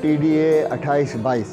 TDA2822،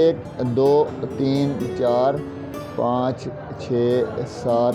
1 2 3 4 5 6 7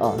8،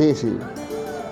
DC،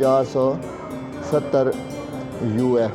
470 UF،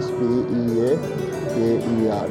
SPEAKER،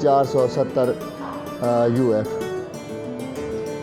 470 UF،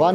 1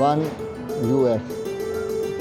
1 UF،